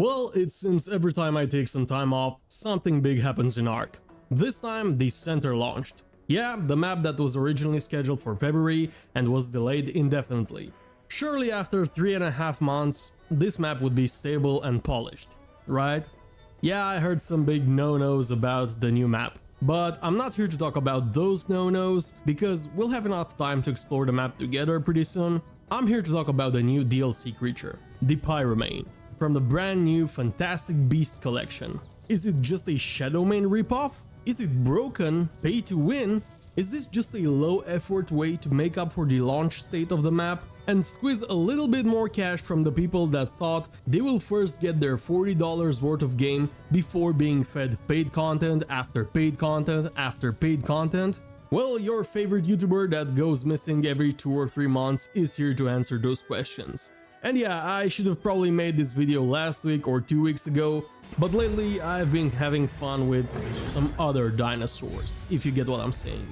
Well, it seems every time I take some time off, something big happens in Ark. This time, the Center launched. Yeah, the map that was originally scheduled for February and was delayed indefinitely. Surely after 3.5 months, this map would be stable and polished, right? Yeah, I heard some big no-nos about the new map. But I'm not here to talk about those no-nos, because we'll have enough time to explore the map together pretty soon. I'm here to talk about the new DLC creature, the Pyromane, from the brand new Fantastic Beast collection. Is it just a Shadowmane ripoff? Is it broken, pay to win? Is this just a low effort way to make up for the launch state of the map and squeeze a little bit more cash from the people that thought they will first get their $40 worth of game before being fed paid content after paid content after paid content? Well, your favorite YouTuber that goes missing every 2 or 3 months is here to answer those questions. And yeah, I should have probably made this video last week or 2 weeks ago, but lately I've been having fun with some other dinosaurs, if you get what I'm saying.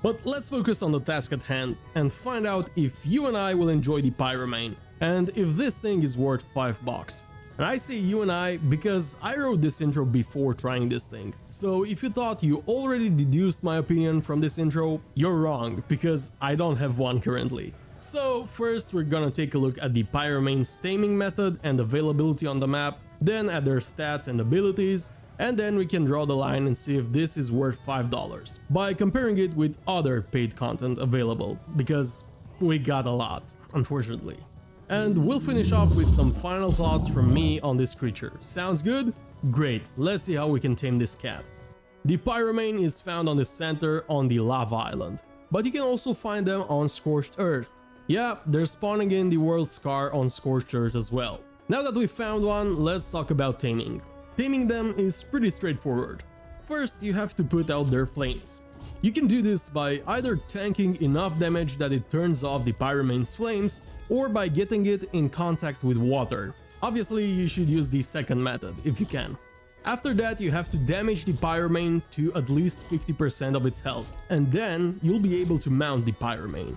But let's focus on the task at hand and find out if you and I will enjoy the Pyromane and if this thing is worth $5. And I say you and I because I wrote this intro before trying this thing. So if you thought you already deduced my opinion from this intro, you're wrong, because I don't have one currently. So first we're gonna take a look at the Pyromane's taming method and availability on the map, then at their stats and abilities, and then we can draw the line and see if this is worth $5 by comparing it with other paid content available, because we got a lot, unfortunately. And we'll finish off with some final thoughts from me on this creature. Sounds good? Great, let's see how we can tame this cat. The Pyromane is found on the center on the lava island, but you can also find them on Scorched Earth. Yeah, they're spawning in the world Scar on Scorched Earth as well. Now that we've found one, let's talk about taming. Taming them is pretty straightforward. First, you have to put out their flames. You can do this by either tanking enough damage that it turns off the Pyromane's flames, or by getting it in contact with water. Obviously, you should use the second method if you can. After that, you have to damage the Pyromane to at least 50% of its health, and then you'll be able to mount the Pyromane.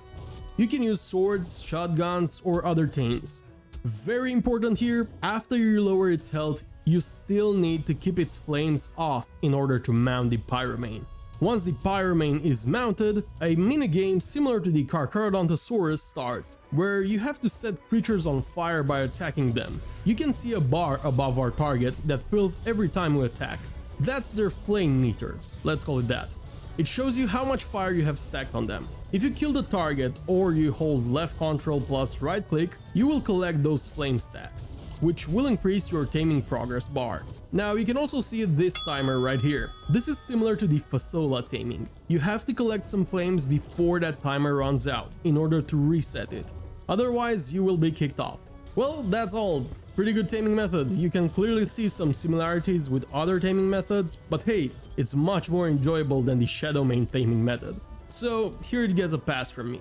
You can use swords, shotguns, or other tames. Very important here, after you lower its health, you still need to keep its flames off in order to mount the Pyromane. Once the Pyromane is mounted, a minigame similar to the Carcharodontosaurus starts, where you have to set creatures on fire by attacking them. You can see a bar above our target that fills every time we attack. That's their flame meter, let's call it that. It shows you how much fire you have stacked on them. If you kill the target or you hold left control plus right click, you will collect those flame stacks, which will increase your taming progress bar. Now you can also see this timer right here. This is similar to the Fasola taming. You have to collect some flames before that timer runs out in order to reset it. Otherwise you will be kicked off. Well, that's all. Pretty good taming method. You can clearly see some similarities with other taming methods, but hey, it's much more enjoyable than the Shadowmane taming method. So here it gets a pass from me.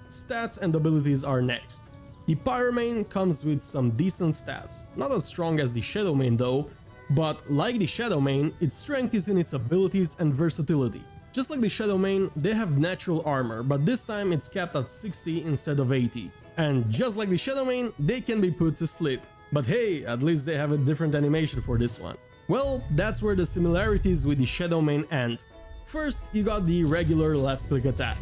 Stats and abilities are next. The Pyromane comes with some decent stats, not as strong as the Shadowmane though, but like the Shadowmane, its strength is in its abilities and versatility. Just like the Shadowmane, they have natural armor, but this time it's capped at 60 instead of 80. And just like the Shadowmane, they can be put to sleep. But hey, at least they have a different animation for this one. Well, that's where the similarities with the Shadowmane end. First, you got the regular left click attack.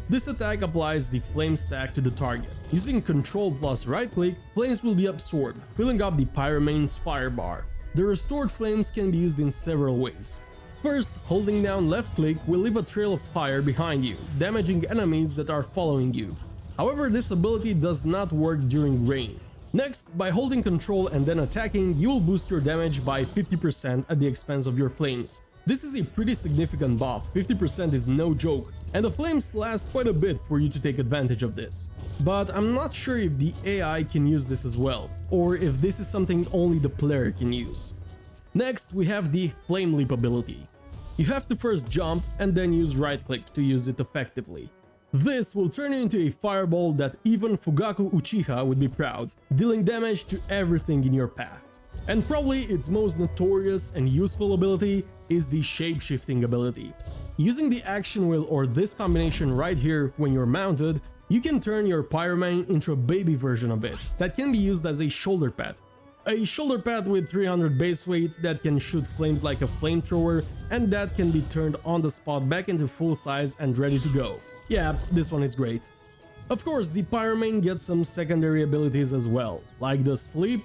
This attack applies the flame stack to the target. Using Ctrl plus right click, flames will be absorbed, filling up the Pyromane's fire bar. The restored flames can be used in several ways. First, holding down left click will leave a trail of fire behind you, damaging enemies that are following you. However, this ability does not work during rain. Next, by holding Ctrl and then attacking, you will boost your damage by 50% at the expense of your flames. This is a pretty significant buff, 50% is no joke, and the flames last quite a bit for you to take advantage of this. But I'm not sure if the AI can use this as well, or if this is something only the player can use. Next, we have the Flame Leap ability. You have to first jump and then use right click to use it effectively. This will turn you into a fireball that even Fugaku Uchiha would be proud, dealing damage to everything in your path. And probably its most notorious and useful ability is the shape-shifting ability. Using the action wheel or this combination right here when you're mounted, you can turn your Pyromane into a baby version of it that can be used as a shoulder pad. A shoulder pad with 300 base weight that can shoot flames like a flamethrower and that can be turned on the spot back into full size and ready to go. Yeah, this one is great. Of course, the Pyromane gets some secondary abilities as well, like the sleep,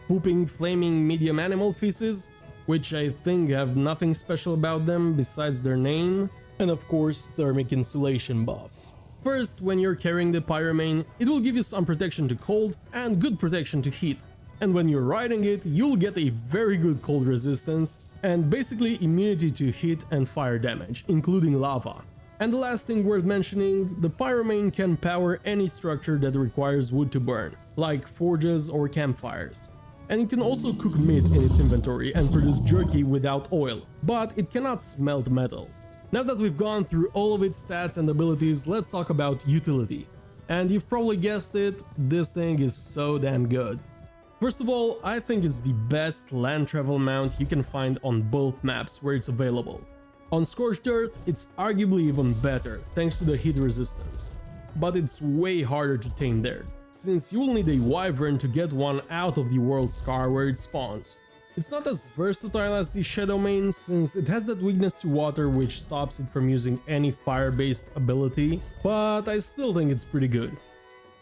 pooping flaming medium animal feces, which I think have nothing special about them besides their name, and of course thermic insulation buffs. First, when you're carrying the Pyromane, it will give you some protection to cold and good protection to heat. And when you're riding it, you'll get a very good cold resistance and basically immunity to heat and fire damage, including lava. And the last thing worth mentioning, the Pyromane can power any structure that requires wood to burn, like forges or campfires. And it can also cook meat in its inventory and produce jerky without oil, but it cannot smelt metal. Now that we've gone through all of its stats and abilities, let's talk about utility. And you've probably guessed it, this thing is so damn good. First of all, I think it's the best land travel mount you can find on both maps where it's available. On Scorched Earth, it's arguably even better thanks to the heat resistance, but it's way harder to tame there, since you will need a wyvern to get one out of the world scar where it spawns. It's not as versatile as the Shadowmane since it has that weakness to water which stops it from using any fire-based ability, but I still think it's pretty good.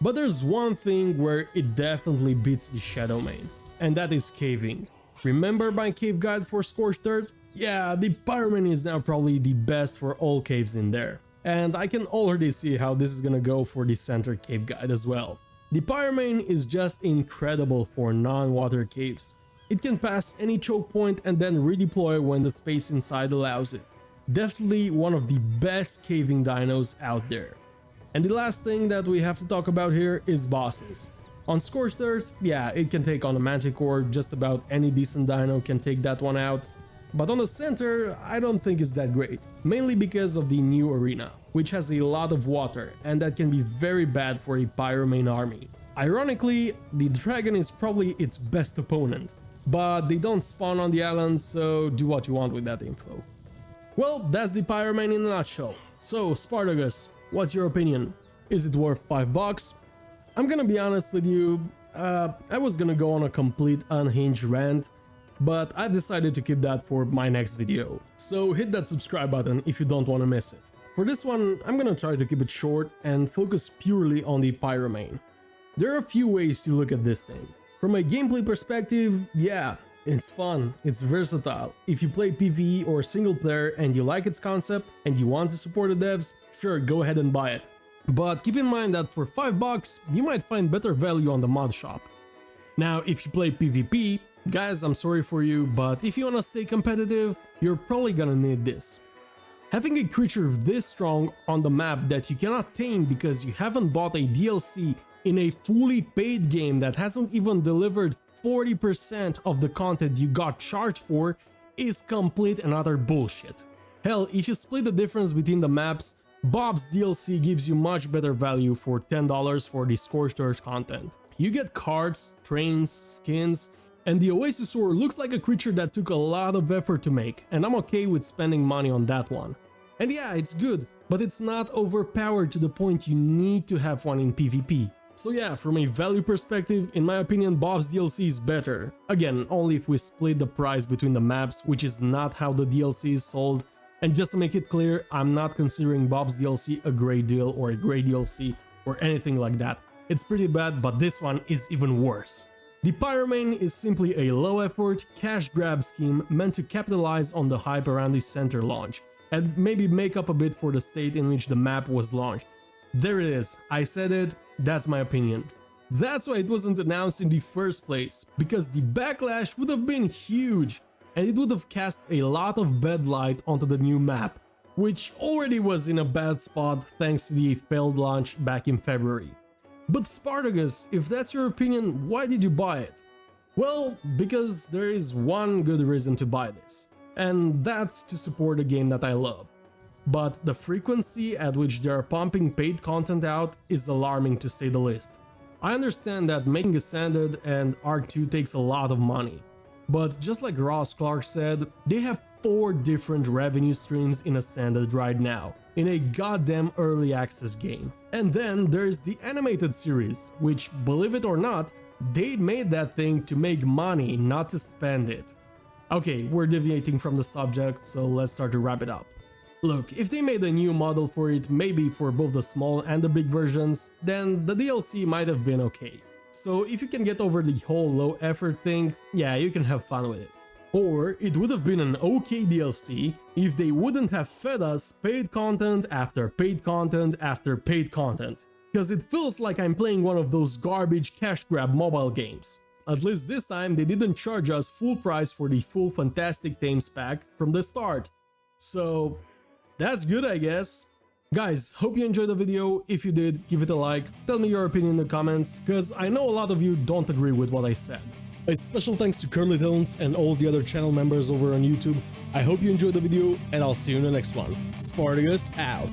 But there's one thing where it definitely beats the Shadowmane, and that is caving. Remember my cave guide for Scorched Earth? Yeah, the Pyromane is now probably the best for all caves in there. And I can already see how this is gonna go for the center cave guide as well. The Pyromane is just incredible for non-water caves. It can pass any choke point and then redeploy when the space inside allows it. Definitely one of the best caving dinos out there. And the last thing that we have to talk about here is bosses. On Scorched Earth, yeah, it can take on a Manticore, just about any decent dino can take that one out. But on the center, I don't think it's that great, mainly because of the new arena, which has a lot of water and that can be very bad for a Pyromane army. Ironically, the dragon is probably its best opponent, but they don't spawn on the island, so do what you want with that info. Well, that's the Pyromane in a nutshell. So, Spartacus, what's your opinion? Is it worth $5? I'm gonna be honest with you, I was gonna go on a complete unhinged rant, but I decided to keep that for my next video. So hit that subscribe button if you don't want to miss it. For this one, I'm gonna try to keep it short and focus purely on the Pyromane. There are a few ways to look at this thing. From a gameplay perspective, yeah, it's fun, it's versatile. If you play PvE or single player and you like its concept and you want to support the devs, sure, go ahead and buy it. But keep in mind that for $5, you might find better value on the mod shop. Now, if you play PvP, guys, I'm sorry for you, but if you wanna stay competitive, you're probably gonna need this. Having a creature this strong on the map that you cannot tame because you haven't bought a DLC in a fully paid game that hasn't even delivered 40% of the content you got charged for is complete and utter bullshit. Hell, if you split the difference between the maps, Bob's DLC gives you much better value for $10 for the Scorched Earth content. You get cards, trains, skins, and the Oasisaur looks like a creature that took a lot of effort to make, and I'm okay with spending money on that one. And yeah, it's good, but it's not overpowered to the point you need to have one in PvP. So yeah, from a value perspective, in my opinion, Bob's DLC is better. Again, only if we split the price between the maps, which is not how the DLC is sold. And just to make it clear, I'm not considering Bob's DLC a great deal or a great DLC or anything like that. It's pretty bad, but this one is even worse. The Pyromane is simply a low-effort, cash grab scheme meant to capitalize on the hype around the center launch, and maybe make up a bit for the state in which the map was launched. There it is, I said it, that's my opinion. That's why it wasn't announced in the first place, because the backlash would have been huge, and it would have cast a lot of bad light onto the new map, which already was in a bad spot thanks to the failed launch back in February. But Spartacus, if that's your opinion, why did you buy it? Well, because there is one good reason to buy this, and that's to support a game that I love. But the frequency at which they are pumping paid content out is alarming to say the least. I understand that making Ascended and Arc 2 takes a lot of money, but just like Ross Clark said, they have 4 different revenue streams in Ascended right now, in a goddamn early access game. And then there's the animated series, which, believe it or not, They made that thing to make money, not to spend it. Okay, we're deviating from the subject, so let's start to wrap it up. Look, if they made a new model for it, maybe for both the small and the big versions, then the DLC might have been okay. So if you can get over the whole low effort thing, yeah, you can have fun with it. Or it would have been an okay DLC if they wouldn't have fed us paid content after paid content after paid content. Because it feels like I'm playing one of those garbage cash grab mobile games. At least this time they didn't charge us full price for the full Fantastic Tames pack from the start. So that's good, I guess. Guys, hope you enjoyed the video. If you did, give it a like, tell me your opinion in the comments, cause I know a lot of you don't agree with what I said. A special thanks to Curly Tones and all the other channel members over on YouTube. I hope you enjoyed the video, and I'll see you in the next one. Spartacus out.